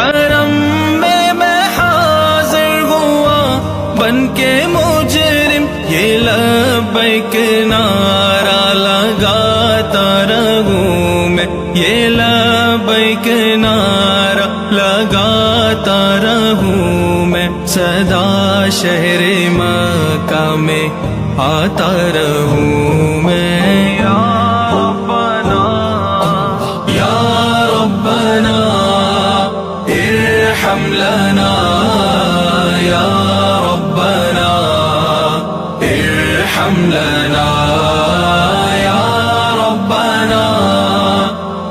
حرم میں حاضر ہوا بن کے مجرم، یہ لبیک نعرہ لگاتا رہوں میں، یہ لبیک نعرہ لگاتا رہوں میں، صدا شہر مکہ میں آتا رہوں میں۔ یا ربنا یا ربنا ارحم لنا، یا ربنا ارحم لنا، یا ربنا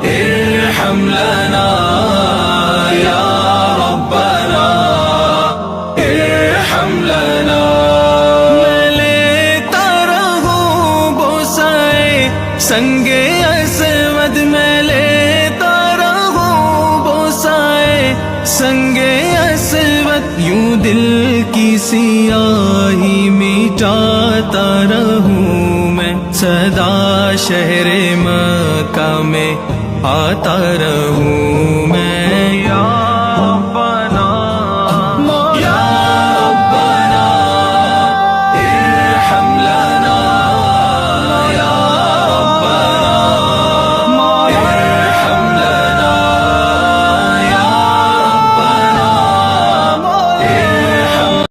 ارحم لنا، یا ربنا ارحم لنا۔ میں لیتا رہوں بوسائے سنگ اسود، میں لیتا رہوں بوسائے سنگ اسود، یوں دل کی سیاہی مٹاتا رہوں میں، صدا شہر مکہ میں آتا رہوں میں۔ یا